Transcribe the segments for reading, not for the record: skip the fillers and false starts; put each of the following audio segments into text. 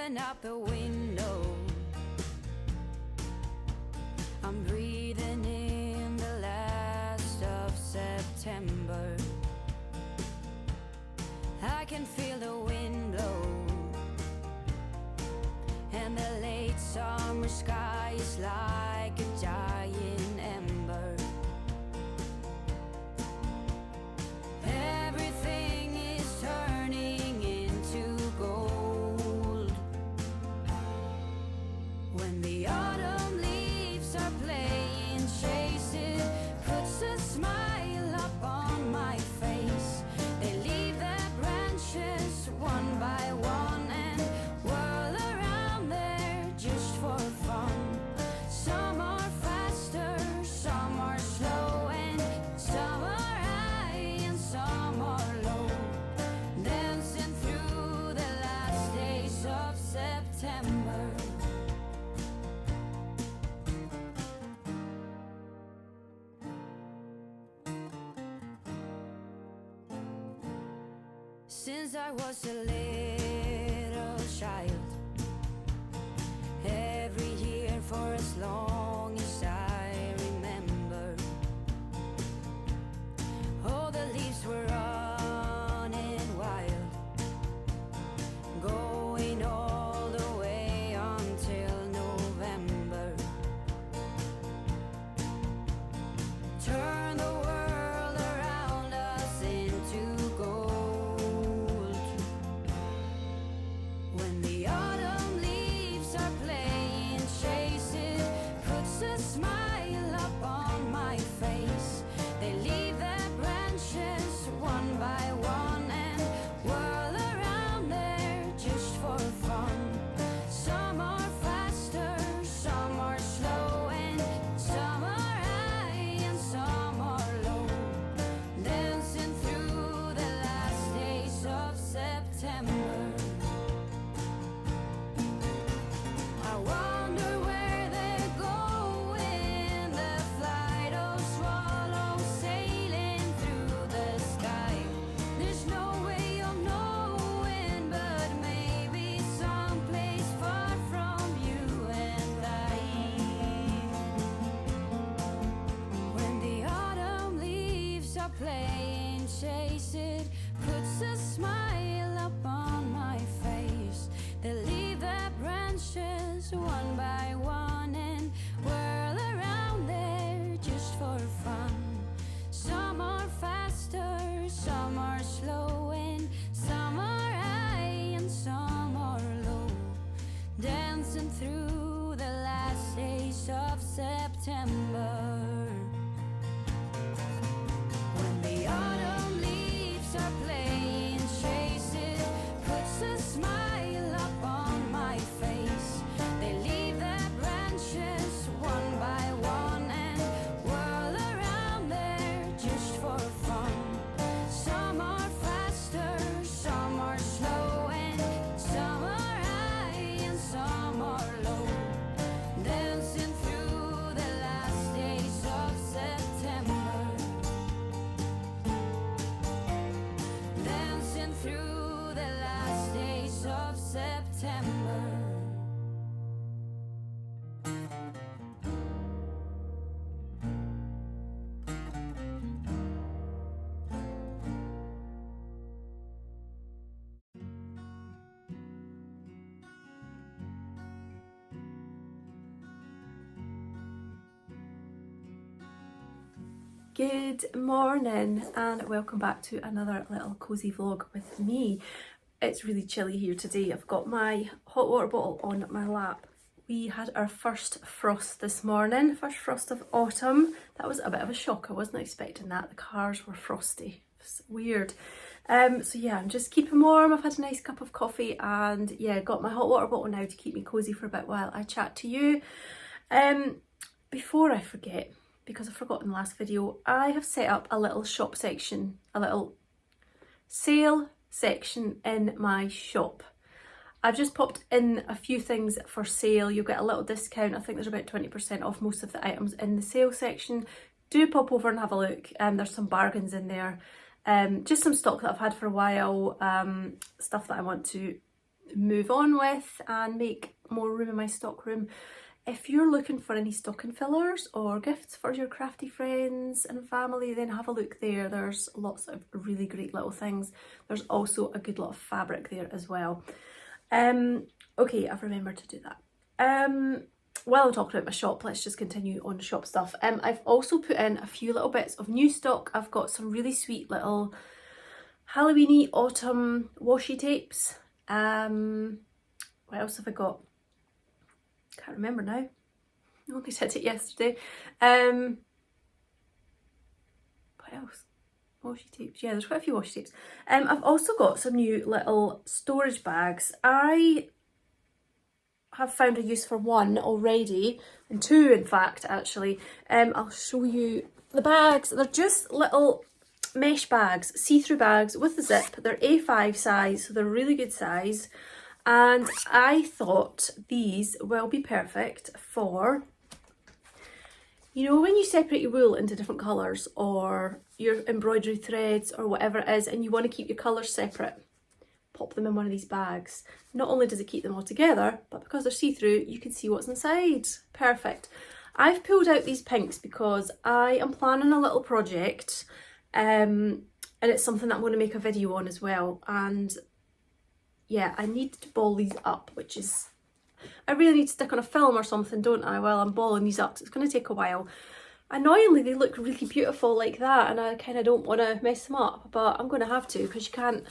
open up the window. I'm breathing in the last of September. I can feel the wind blow, and the late summer sky is like a giant ember. Everything is turning into gold. When the autumn leaves are playing chase, it puts a smile up on my face. They leave their branches one by one and whirl around there just for fun. Some are faster, some are slow, and some are high and some are low, dancing through the last days of September. Since I was a little child, every year for as long as I remember, all the leaves were running wild, going all the way until November. Turn the world around us into gold. When the autumn leaves are playing chase, it puts a smile up on my face. They leave their branches one by one and whirl around there just for fun. Some are faster, some are slow, and some are high and some are low, dancing through the last days of September. I wonder where they're going, the flight of swallows sailing through the sky. There's no way of knowing, but maybe someplace far from you and I. When the autumn leaves are playing chase, it puts a smile up on my face. They leave their branches one by one and whirl around there just for fun. Some are faster, some are slow, and some are high and some are low, dancing through the last days of September. When the autumn leaves are playing chase, it puts a smile up on my face. They leave their branches one by one and whirl around there just for fun. Some are faster, some are slow, and some are high and some are low, dancing through the last days of September. Dancing through the last days of September. Good morning and welcome back to another little cozy vlog with me. It's really chilly here today. I've got my hot water bottle on my lap. We had our first frost this morning, first frost of autumn. That was a bit of a shock. I wasn't expecting that. The cars were frosty. It's weird. So yeah, I'm just keeping warm. I've had a nice cup of coffee and yeah, got my hot water bottle now to keep me cozy for a bit while I chat to you. Before I forget, because I forgot in the last video, I have set up a little shop section, a little sale section in my shop. I've just popped in a few things for sale. You'll get a little discount. I think there's about 20% off most of the items in the sale section. Do pop over and have a look. There's some bargains in there. Just some stock that I've had for a while, stuff that I want to move on with and make more room in my stock room. If you're looking for any stocking fillers or gifts for your crafty friends and family, then have a look there. There's lots of really great little things. There's also a good lot of fabric there as well. Okay, I've remembered to do that. While I'm talking about my shop, let's just continue on shop stuff. I've also put in a few little bits of new stock. I've got some really sweet little Halloweeny autumn washi tapes. What else have I got? Can't remember now. I only did it yesterday. What else? Washi tapes. Yeah, there's quite a few washi tapes. I've also got some new little storage bags. I have found a use for one already, and two in fact actually. I'll show you the bags. They're just little mesh bags, see-through bags with a zip. They're A5 size, so they're really good size. And I thought these will be perfect for, you know, when you separate your wool into different colours or your embroidery threads or whatever it is, and you want to keep your colours separate, pop them in one of these bags. Not only does it keep them all together, but because they're see-through, you can see what's inside. Perfect. I've pulled out these pinks because I am planning a little project, and it's something that I'm going to make a video on as well. And yeah, I need to ball these up, which is, I really need to stick on a film or something, don't I, while I'm balling these up. So it's going to take a while. Annoyingly, they look really beautiful like that, and I kind of don't want to mess them up, but I'm going to have to, because you can't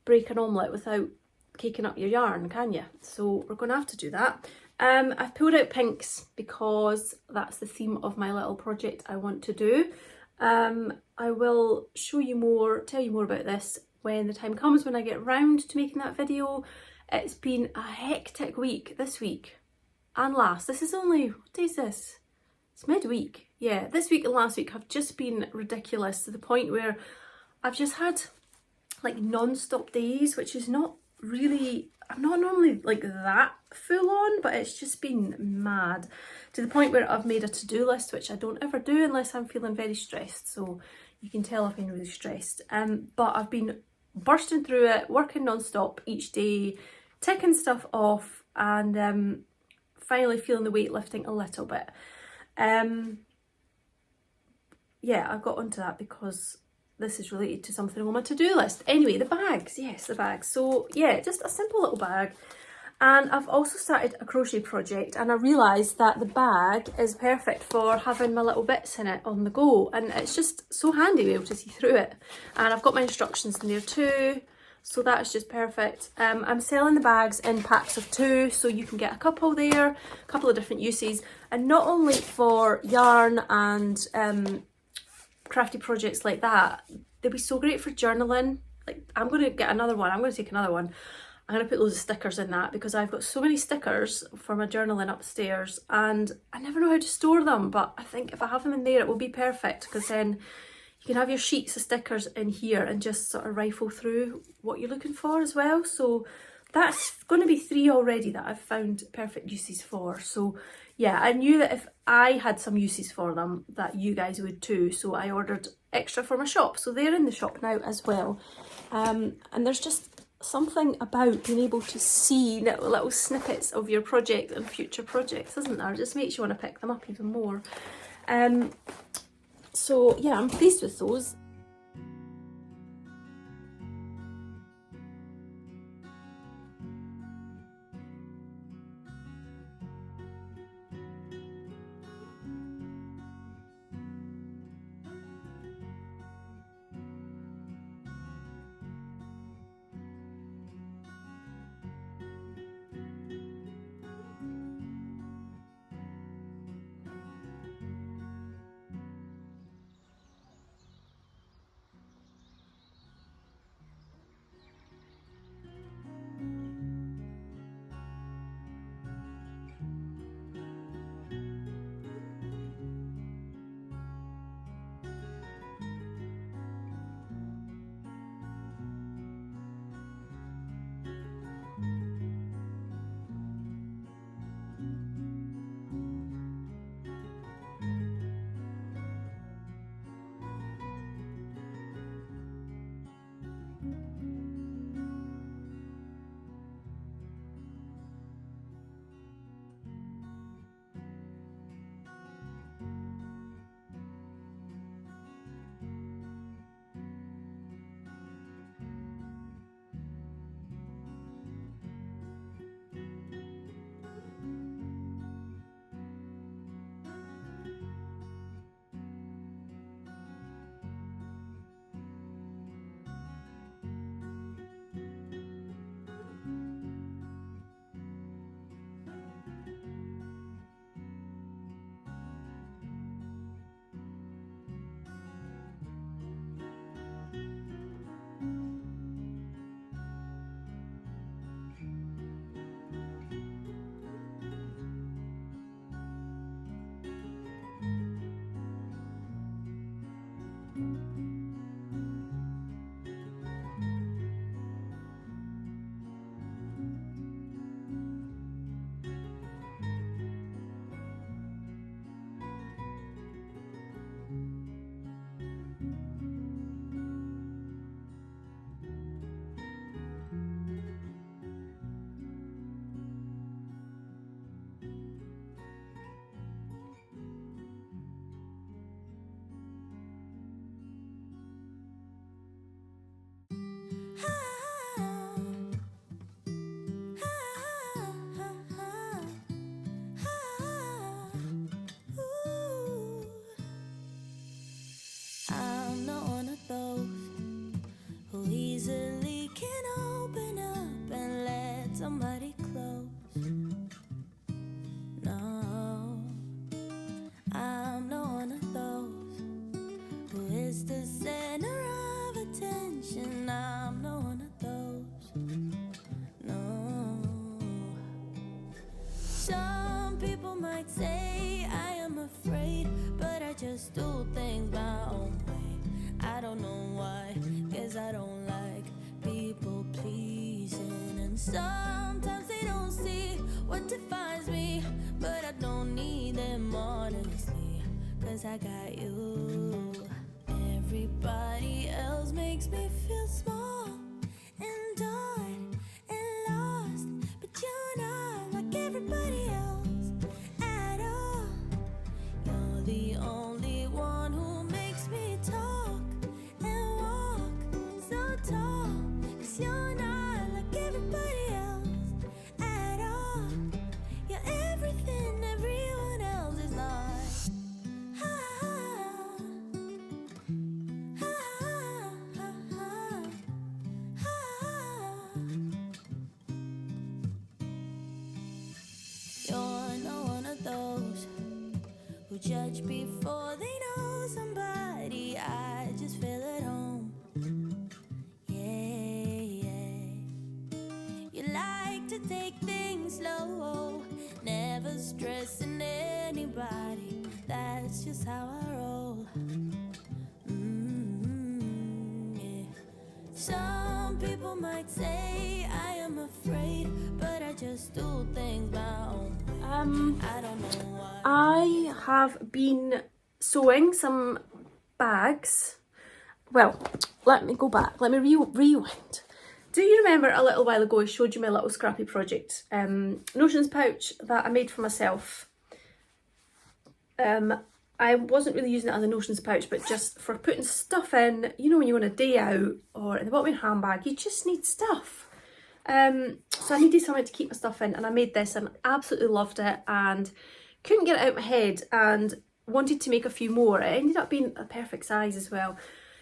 break an omelette without caking up your yarn, can you? So we're going to have to do that. I've pulled out pinks because that's the theme of my little project I want to do. I will show you more, tell you more about this when the time comes, when I get round to making that video. It's been a hectic week this week and last. This is only, what day is this? It's midweek. Yeah, this week and last week have just been ridiculous, to the point where I've just had like non-stop days, which is not really, I'm not normally like that full on, but it's just been mad, to the point where I've made a to-do list, which I don't ever do unless I'm feeling very stressed. So you can tell I've been really stressed. But I've been bursting through it, working non-stop each day, ticking stuff off, and finally feeling the weight lifting a little bit. Yeah, I got onto that because this is related to something on my to-do list. Anyway, the bags, yes, the bags. So yeah, just a simple little bag. And I've also started a crochet project, and I realised that the bag is perfect for having my little bits in it on the go, and it's just so handy to be able to see through it. And I've got my instructions in there too, so that is just perfect. I'm selling the bags in packs of 2, so you can get a couple there, a couple of different uses, and not only for yarn and crafty projects like that, they'd be so great for journaling. Like, I'm going to get another one, I'm going to take another one. I'm going to put loads of stickers in that, because I've got so many stickers for my journaling upstairs and I never know how to store them, but I think if I have them in there it will be perfect, because then you can have your sheets of stickers in here and just sort of rifle through what you're looking for as well. So that's going to be 3 already that I've found perfect uses for. So yeah, I knew that if I had some uses for them, that you guys would too, so I ordered extra for my shop. So they're in the shop now as well. And there's just something about being able to see little snippets of your project and future projects, isn't there? It just makes you want to pick them up even more. So yeah, I'm pleased with those. somebody close. No, I'm not one of those who is the center of attention. I'm not one of those. No. Some people might say I am afraid, but I just do things my own way. I don't know why, 'cause I don't like people pleasing. And sometimes they don't see what defines me, but I don't need them honestly, 'cause I got you. Everybody else makes me feel small and dark and lost, but you're not like everybody else at all. You're the only one who makes me talk and walk so tall, 'cause you're not like everybody else at all. You're everything everyone else is not. You're not one of those who judge before they know somebody. I just feel at home. Yeah, yeah. You like to take things slow, never stressing anybody. That's just how I roll. Yeah. Some people might say I am afraid, but I just do things my own way. I don't know why. I have been sewing some bags. Well, let me go back. Let me rewind. Do you remember a little while ago I showed you my little scrappy project notions pouch that I made for myself? I wasn't really using it as a notions pouch, but just for putting stuff in. You know, when you're on a day out or in the bottom of your handbag, you just need stuff. So I needed something to keep my stuff in, and I made this and absolutely loved it and couldn't get it out of my head and wanted to make a few more. It ended up being a perfect size as well.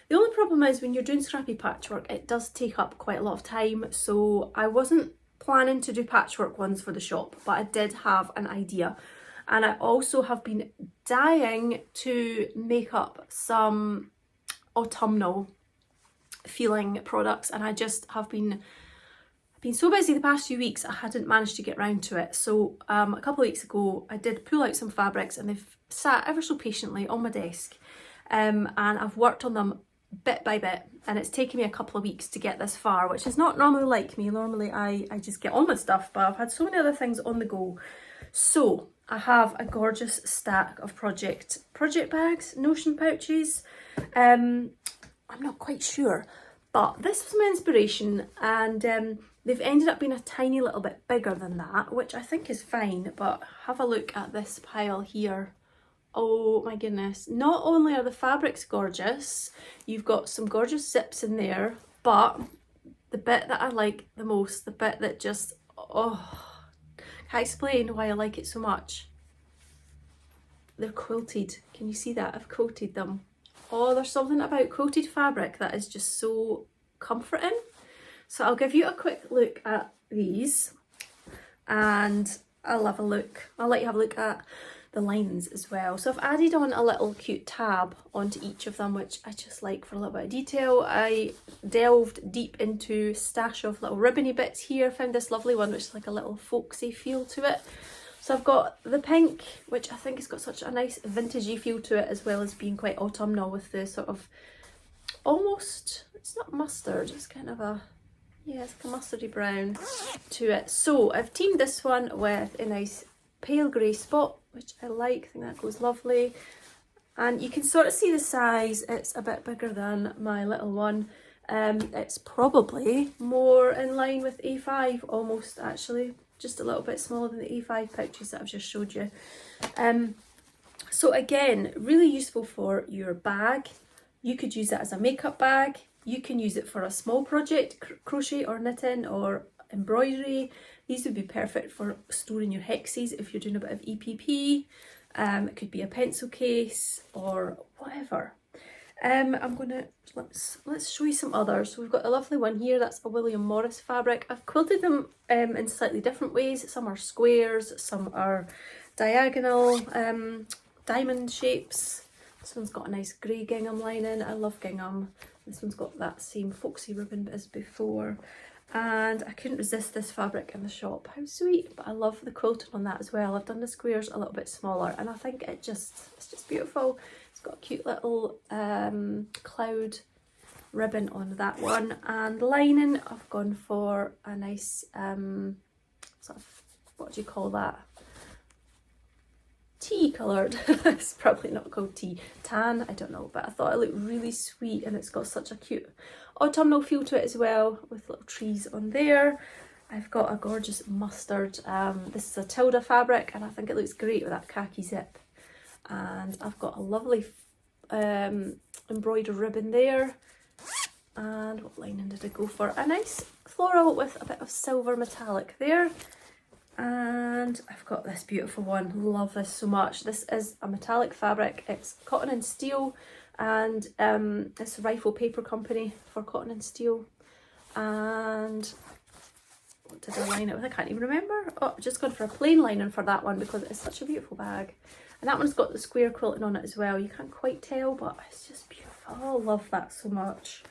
The only problem is when you're doing scrappy patchwork, it does take up quite a lot of time, so I wasn't planning to do patchwork ones for the shop, but I did have an idea. And I also have been dying to make up some autumnal feeling products, and I just have been so busy the past few weeks I hadn't managed to get round to it. So a couple of weeks ago I did pull out some fabrics, and they've sat ever so patiently on my desk, and I've worked on them bit by bit, and it's taken me a couple of weeks to get this far, which is not normally like me. Normally I just get on with stuff, but I've had so many other things on the go. So I have a gorgeous stack of project bags, notion pouches. I'm not quite sure, but this was my inspiration, and they've ended up being a tiny little bit bigger than that, which I think is fine. But have a look at this pile here. Oh my goodness, not only are the fabrics gorgeous, you've got some gorgeous zips in there, but the bit that I like the most, the bit that just, oh, can't explain why I like it so much. They're quilted. Can you see that? I've quilted them. Oh, there's something about quilted fabric that is just so comforting. So I'll give you a quick look at these, and I'll let you have a look at the lines as well. So I've added on a little cute tab onto each of them, which I just like for a little bit of detail. I delved deep into a stash of little ribbony bits here, found this lovely one which is like a little folksy feel to it. So I've got the pink, which I think has got such a nice vintagey feel to it, as well as being quite autumnal with the sort of almost, it's not mustard, it's kind of a, yeah, it's like a mustardy brown to it. So I've teamed this one with a nice pale grey spot, which I like. I think that goes lovely. And you can sort of see the size. It's a bit bigger than my little one. It's probably more in line with A5 almost, actually. Just a little bit smaller than the A5 pouches that I've just showed you. So again, really useful for your bag. You could use it as a makeup bag. You can use it for a small project, crochet or knitting or embroidery. These would be perfect for storing your hexes if you're doing a bit of EPP. It could be a pencil case or whatever. I'm gonna let's show you some others. So we've got a lovely one here. That's a William Morris fabric. I've quilted them in slightly different ways. Some are squares, some are diagonal diamond shapes. This one's got a nice grey gingham lining. I love gingham. This one's got that same folksy ribbon as before. And I couldn't resist this fabric in the shop. How sweet. But I love the quilting on that as well. I've done the squares a little bit smaller and I think it's just beautiful. It's got a cute little cloud ribbon on that one. And lining, I've gone for a nice sort of, what do you call that? Tea coloured. It's probably not called tea. Tan, I don't know, but I thought it looked really sweet and it's got such a cute autumnal feel to it as well, with little trees on there. I've got a gorgeous mustard. This is a Tilda fabric and I think it looks great with that khaki zip. And I've got a lovely embroidered ribbon there. And what lining did I go for? A nice floral with a bit of silver metallic there. And I've got this beautiful one. Love this so much. This is a metallic fabric. It's cotton and steel, and it's Rifle Paper Company for cotton and steel. And what did I line it with? I can't even remember. Oh, I've just gone for a plain lining for that one because it's such a beautiful bag. And that one's got the square quilting on it as well. You can't quite tell, but it's just beautiful. I love that so much.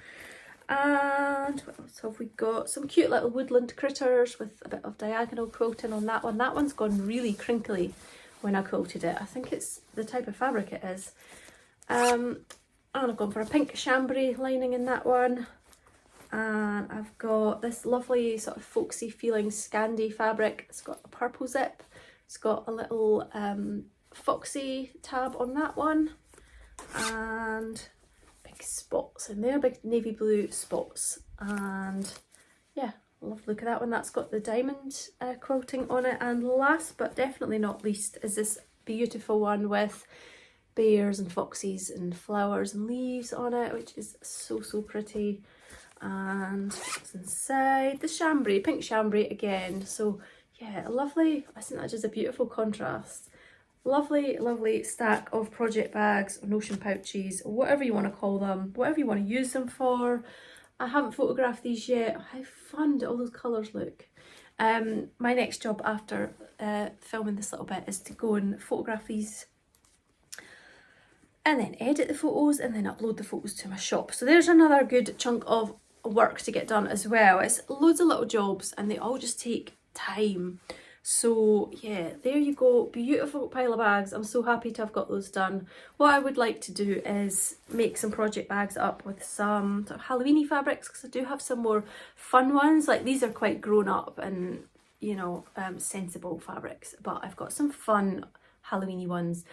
And what else have we got? Some cute little woodland critters with a bit of diagonal quilting on that one. That one's gone really crinkly when I quilted it. I think it's the type of fabric it is. And I've gone for a pink chambray lining in that one. And I've got this lovely sort of folksy feeling Scandi fabric. It's got a purple zip. It's got a little foxy tab on that one. And spots in there, big navy blue spots. And yeah, love the look of that one. That's got the diamond quilting on it. And last but definitely not least is this beautiful one with bears and foxes and flowers and leaves on it, which is so pretty. And what's inside? The chambray, pink chambray again. So yeah, a lovely, I think that just a beautiful contrast. Lovely stack of project bags, notion pouches, whatever you want to call them, whatever you want to use them for. I haven't photographed these yet. How fun do all those colours look. My next job after filming this little bit is to go and photograph these and then edit the photos and then upload the photos to my shop. So there's another good chunk of work to get done as well. It's loads of little jobs and they all just take time. So yeah, there you go, beautiful pile of bags. I'm so happy to have got those done. What I would like to do is make some project bags up with some sort of Halloween-y fabrics, because I do have some more fun ones. Like these are quite grown up and, you know, sensible fabrics, but I've got some fun Halloween-y ones,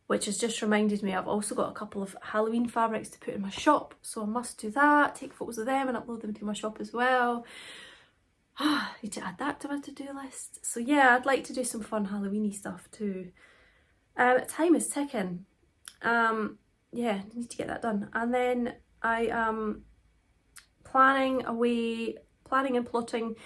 which has just reminded me I've also got a couple of Halloween fabrics to put in my shop, so I must do that, take photos of them and upload them to my shop as well. I need to add that to my to-do list. So yeah, I'd like to do some fun Halloween-y stuff too. Time is ticking. Yeah, need to get that done. And then I am planning and plotting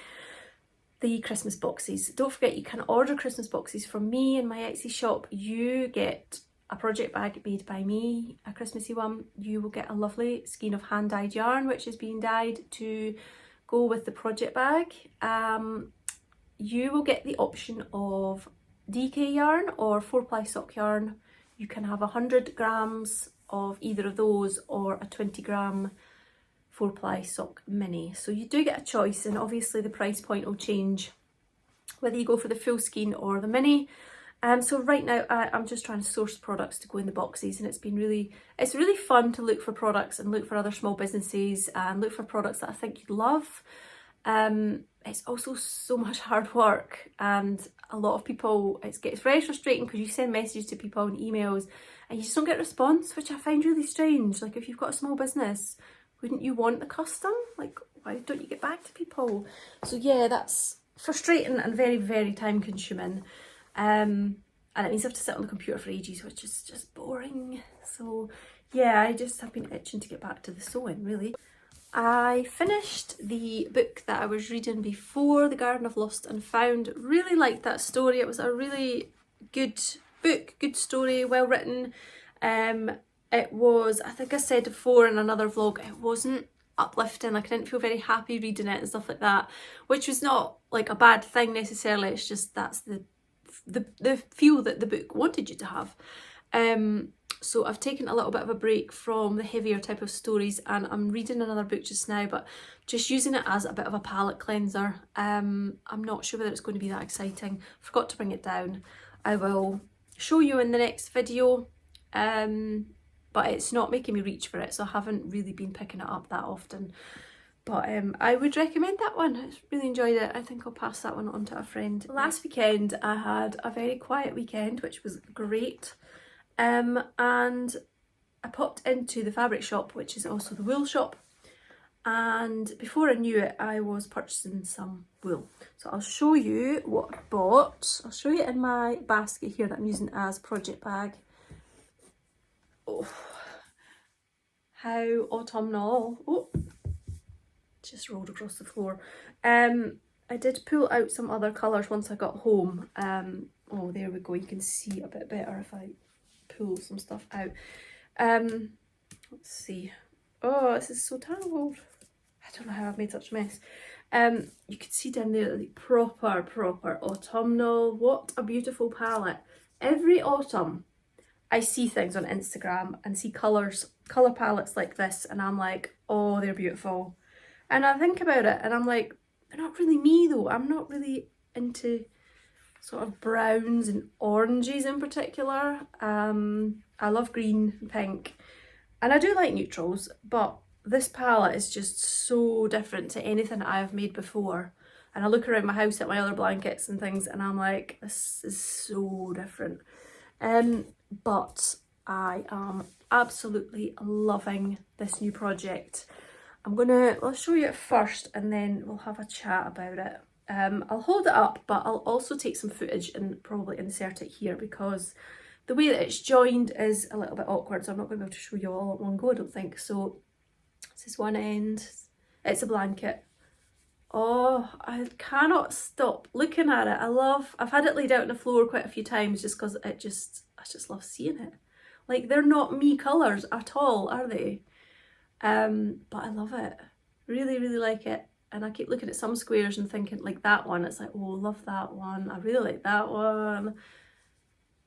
the Christmas boxes. Don't forget, you can order Christmas boxes from me in my Etsy shop. You get a project bag made by me, a Christmassy one. You will get a lovely skein of hand-dyed yarn, which is being dyed to go with the project bag. You will get the option of DK yarn or 4-ply sock yarn. You can have 100 grams of either of those or a 20-gram 4-ply sock mini. So you do get a choice, and obviously the price point will change whether you go for the full skein or the mini. So right now I'm just trying to source products to go in the boxes, and it's really fun to look for products and look for other small businesses and look for products that I think you'd love. It's also so much hard work, and a lot of people, it gets very frustrating because you send messages to people and emails and you just don't get a response, which I find really strange. Like, if you've got a small business, wouldn't you want the custom? Like, why don't you get back to people? So yeah, that's frustrating and very time consuming. And it means I have to sit on the computer for ages, which is just boring. So yeah, I just have been itching to get back to the sewing, really. I finished the book that I was reading before, The Garden of Lost and Found. Really liked that story. It was a really good book, good story, well written. it was, I think I said before in another vlog, it wasn't uplifting. Like, I didn't feel very happy reading it and stuff like that, which was not like a bad thing necessarily. It's just that's the feel that the book wanted you to have. So I've taken a little bit of a break from the heavier type of stories, and I'm reading another book just now, but just using it as a bit of a palette cleanser. I'm not sure whether it's going to be that exciting. Forgot to bring it down. I will show you in the next video, but it's not making me reach for it, so I haven't really been picking it up that often. But I would recommend that one. I really enjoyed it. I think I'll pass that one on to a friend. Last weekend I had a very quiet weekend, which was great. And I popped into the fabric shop, which is also the wool shop, and before I knew it I was purchasing some wool. So I'll show you what I bought. I'll show you in my basket here that I'm using as project bag. Oh, how autumnal. Oh, just rolled across the floor. I did pull out some other colours once I got home. Oh, there we go, you can see a bit better if I pull some stuff out. Let's see. Oh, this is so tangled. I don't know how I've made such a mess. You can see down there, like, proper autumnal. What a beautiful palette. Every autumn I see things on Instagram and see colour palettes like this, and I'm like, oh, they're beautiful. And I think about it and I'm like, they're not really me though. I'm not really into sort of browns and oranges in particular. I love green and pink, and I do like neutrals, but this palette is just so different to anything I've made before. And I look around my house at my other blankets and things and I'm like, this is so different. But I am absolutely loving this new project. I'll show you it first and then we'll have a chat about it. I'll hold it up, but I'll also take some footage and probably insert it here, because the way that it's joined is a little bit awkward, so I'm not going to be able to show you all at one go, I don't think. So this is one end. It's a blanket. Oh, I cannot stop looking at it. I've had it laid out on the floor quite a few times just because I just love seeing it. Like, they're not me colours at all, are they? But I love it. Really like it. And I keep looking at some squares and thinking, like that one, it's like, oh, love that one. I really like that one.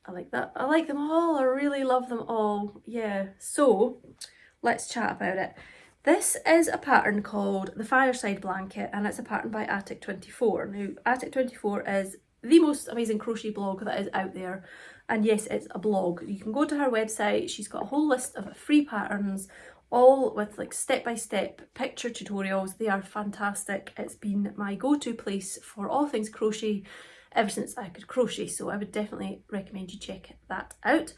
I like that. I like them all. I really love them all. Yeah. So let's chat about it. This is a pattern called the Fireside Blanket, and it's a pattern by Attic24. Now, Attic24 is the most amazing crochet blog that is out there. And yes, it's a blog. You can go to her website. She's got a whole list of free patterns, all with like step-by-step picture tutorials. They are fantastic. It's been my go-to place for all things crochet ever since I could crochet, so I would definitely recommend you check that out.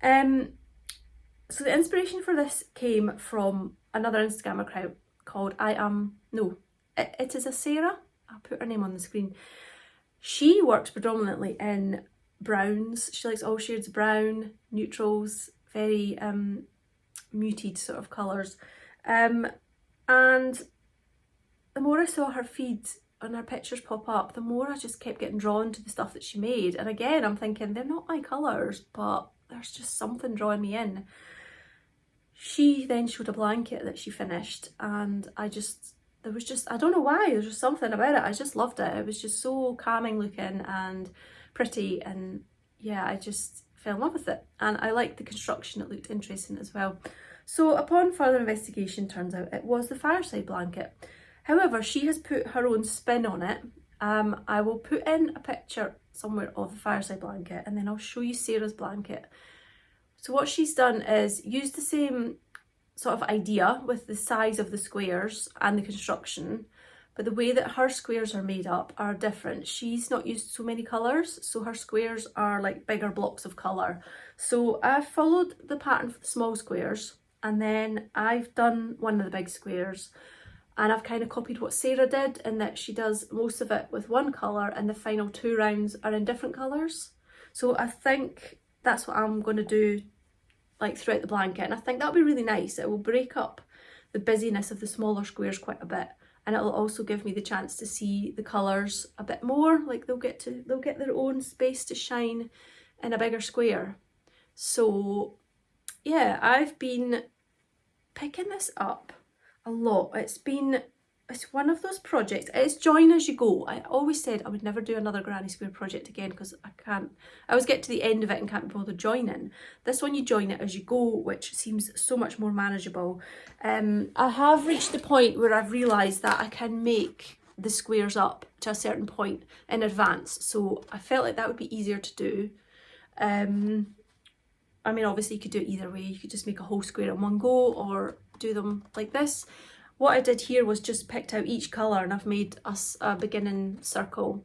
So the inspiration for this came from another Instagram account called it is a Sarah. I'll put her name on the screen. She works predominantly in browns. She likes all shades of brown, neutrals, very muted sort of colours. And the more I saw her feed and her pictures pop up, the more I just kept getting drawn to the stuff that she made. And again, I'm thinking, they're not my colours, but there's just something drawing me in. She then showed a blanket that she finished, and I don't know why, there's just something about it. I just loved it. It was just so calming looking and pretty, and yeah, I just fell in love with it. And I liked the construction, it looked interesting as well. So upon further investigation, turns out it was the Fireside Blanket. However, she has put her own spin on it. I will put in a picture somewhere of the Fireside Blanket, and then I'll show you Sarah's blanket. So what she's done is used the same sort of idea with the size of the squares and the construction, but the way that her squares are made up are different. She's not used so many colours, so her squares are like bigger blocks of colour. So I've followed the pattern for the small squares, and then I've done one of the big squares, and I've kind of copied what Sarah did in that she does most of it with one colour and the final 2 rounds are in different colours. So I think that's what I'm going to do like throughout the blanket, and I think that'll be really nice. It will break up the busyness of the smaller squares quite a bit, and it'll also give me the chance to see the colours a bit more. Like they'll get their own space to shine in a bigger square. So yeah, I've been picking this up a lot. It's one of those projects. It's join as you go. I always said I would never do another granny square project again because I always get to the end of it and can't be bothered joining. This one you join it as you go, which seems so much more manageable. I have reached the point where I've realised that I can make the squares up to a certain point in advance, so I felt like that would be easier to do. I mean, obviously you could do it either way. You could just make a whole square in one go or do them like this. What I did here was just picked out each colour, and I've made us a beginning circle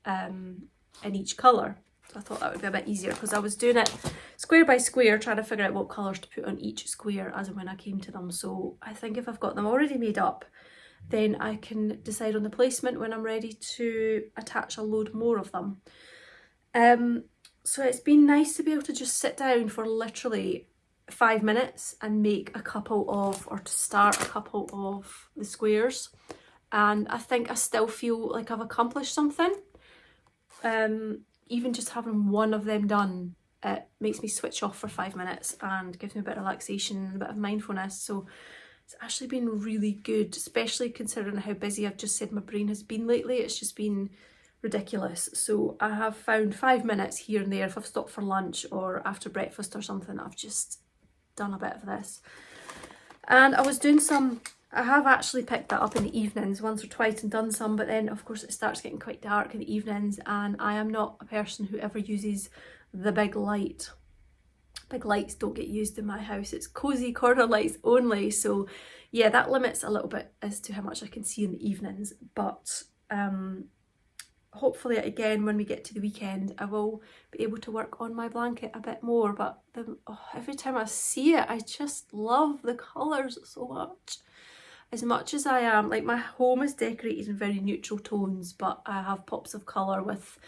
in each colour. So I thought that would be a bit easier because I was doing it square by square, trying to figure out what colours to put on each square as and when I came to them. So I think if I've got them already made up, then I can decide on the placement when I'm ready to attach a load more of them. So it's been nice to be able to just sit down for literally 5 minutes and make a couple of, or to start a couple of the squares, and I think I still feel like I've accomplished something. Even just having one of them done, it makes me switch off for 5 minutes and gives me a bit of relaxation, a bit of mindfulness. So it's actually been really good, especially considering how busy I've just said my brain has been lately. It's just been ridiculous. So I have found 5 minutes here and there if I've stopped for lunch or after breakfast or something. I've just done a bit of this. And I was doing some, I have actually picked that up in the evenings once or twice and done some, but then of course it starts getting quite dark in the evenings, and I am not a person who ever uses the big light. Big lights don't get used in my house. It's cozy corner lights only. So yeah, that limits a little bit as to how much I can see in the evenings, but hopefully again when we get to the weekend I will be able to work on my blanket a bit more. But every time I see it, I just love the colours so much. As much as I am, like, my home is decorated in very neutral tones, but I have pops of colour with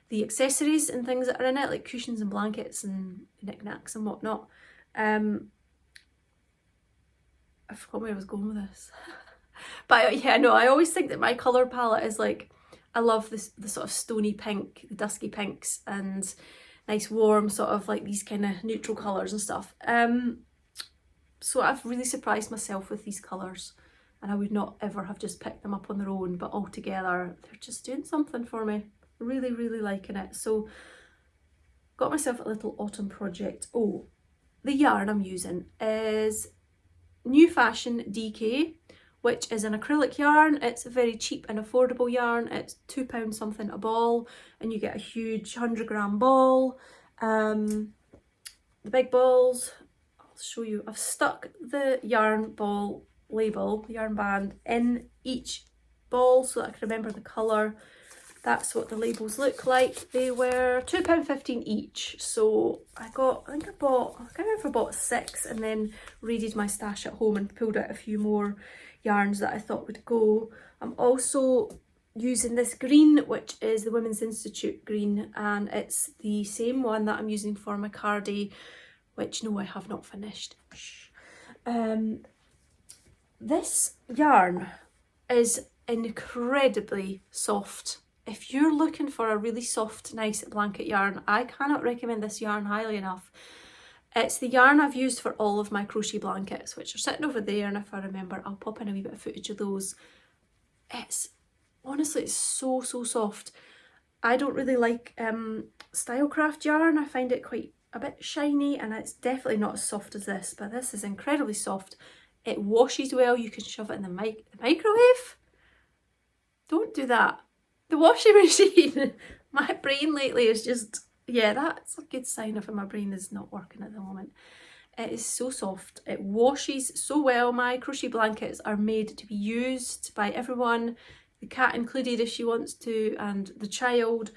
the accessories and things that are in it, like cushions and blankets and knickknacks and whatnot. I forgot where I was going with this. But yeah, no, I always think that my colour palette is like, I love the sort of stony pink, the dusky pinks, and nice warm sort of like these kind of neutral colours and stuff. So I've really surprised myself with these colours, and I would not ever have just picked them up on their own, but all together they're just doing something for me. Really, really liking it. So got myself a little autumn project. Oh, the yarn I'm using is New Fashion DK, which is an acrylic yarn. It's a very cheap and affordable yarn. It's £2 something a ball, and you get a huge 100-gram ball. The big balls, I'll show you. I've stuck the yarn ball label, the yarn band, in each ball so that I can remember the colour. That's what the labels look like. They were £2.15 each. So I can't remember if I bought 6 and then raided my stash at home and pulled out a few more yarns that I thought would go. I'm also using this green, which is the Women's Institute green, and it's the same one that I'm using for my cardi, which no, I have not finished. This yarn is incredibly soft. If you're looking for a really soft, nice blanket yarn, I cannot recommend this yarn highly enough. It's the yarn I've used for all of my crochet blankets, which are sitting over there, and if I remember, I'll pop in a wee bit of footage of those. It's honestly, it's so soft. I don't really like Stylecraft yarn. I find it quite a bit shiny, and it's definitely not as soft as this, but this is incredibly soft. It washes well. You can shove it in the microwave. Don't do that. The washing machine. My brain lately is just, yeah, that's a good sign if my brain is not working at the moment. It is so soft. It washes so well. My crochet blankets are made to be used by everyone, the cat included if she wants to, and the child.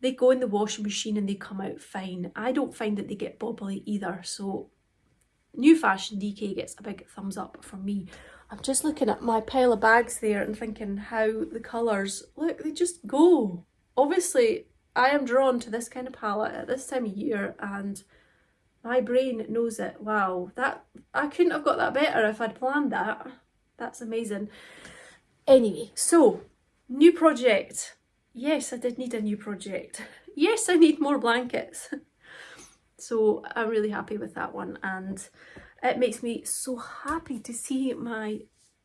They go in the washing machine and they come out fine. I don't find that they get bobbly either. So New Fashion DK gets a big thumbs up from me. I'm just looking at my pile of bags there and thinking how the colours, look, they just go. Obviously, I am drawn to this kind of palette at this time of year, and my brain knows it. Wow, that I couldn't have got that better if I'd planned that. That's amazing. Anyway, so, new project. Yes, I did need a new project. Yes, I need more blankets. So I'm really happy with that one, and it makes me so happy to see my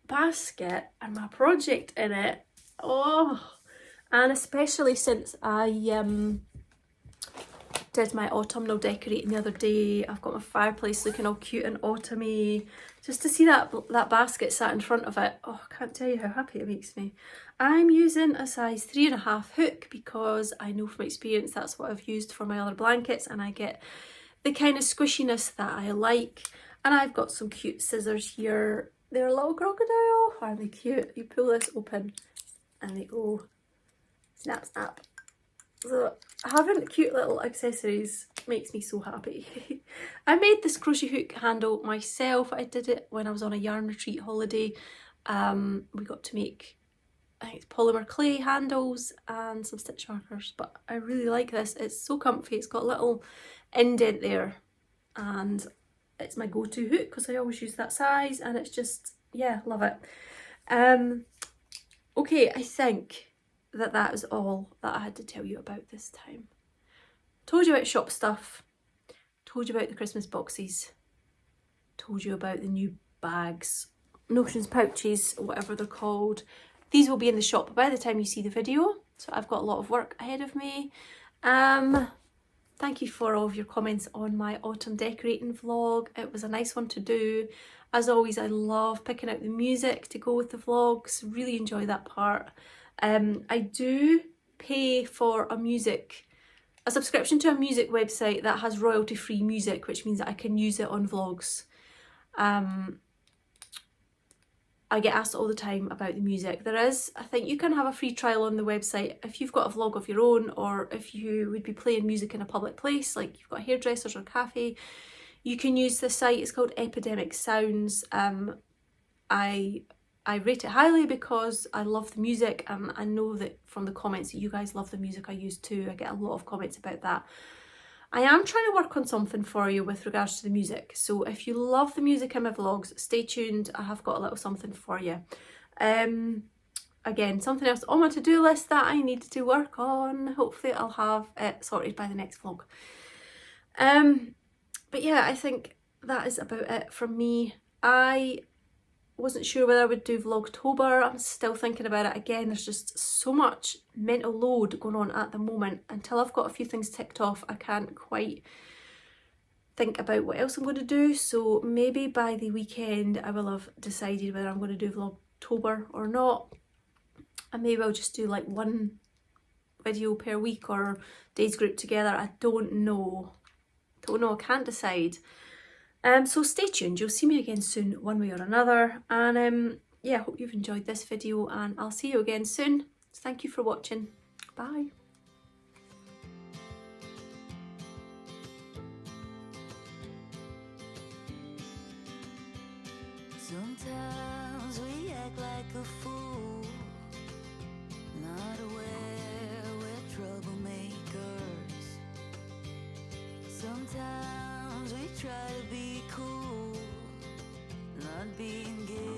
basket and my project in it. Oh, and especially since I did my autumnal decorating the other day. I've got my fireplace looking all cute and autumny. Just to see that basket sat in front of it, oh, I can't tell you how happy it makes me. I'm using a size 3.5 hook because I know from experience that's what I've used for my other blankets, and I get the kind of squishiness that I like. And I've got some cute scissors here. They're a little crocodile. Aren't they cute? You pull this open and they go snap, snap. So having cute little accessories makes me so happy. I made this crochet hook handle myself. I did it when I was on a yarn retreat holiday. We got to make, I think it's polymer clay handles and some stitch markers, but I really like this. It's so comfy. It's got a little indent there, and it's my go-to hook because I always use that size, and it's just, yeah, love it. Okay, I think that is all that I had to tell you about this time. Told you about shop stuff, told you about the Christmas boxes, told you about the new bags, notions pouches, whatever they're called. These will be in the shop by the time you see the video, so I've got a lot of work ahead of me. Thank you for all of your comments on my autumn decorating vlog. It was a nice one to do. As always, I love picking out the music to go with the vlogs. Really enjoy that part. I do pay for a subscription to a music website that has royalty-free music, which means that I can use it on vlogs. I get asked all the time about the music. I think you can have a free trial on the website if you've got a vlog of your own, or if you would be playing music in a public place, like you've got hairdressers or cafe. You can use the site. It's called Epidemic Sounds. I rate it highly because I love the music, and I know that from the comments that you guys love the music I use too. I get a lot of comments about that. I am trying to work on something for you with regards to the music, so if you love the music in my vlogs, stay tuned. I have got a little something for you. Again, something else on my to-do list that I need to work on. Hopefully I'll have it sorted by the next vlog. But yeah, I think that is about it from me. I wasn't sure whether I would do Vlogtober. I'm still thinking about it. Again, there's just so much mental load going on at the moment. Until I've got a few things ticked off, I can't quite think about what else I'm going to do. So maybe by the weekend I will have decided whether I'm going to do Vlogtober or not. And maybe I'll just do like one video per week or days grouped together. I don't know. I can't decide. So stay tuned. You'll see me again soon, one way or another. And yeah, I hope you've enjoyed this video, and I'll see you again soon. So thank you for watching. Bye. Sometimes we act like a fool, not aware we're troublemakers. Sometimes we try to be cool, not being guilty.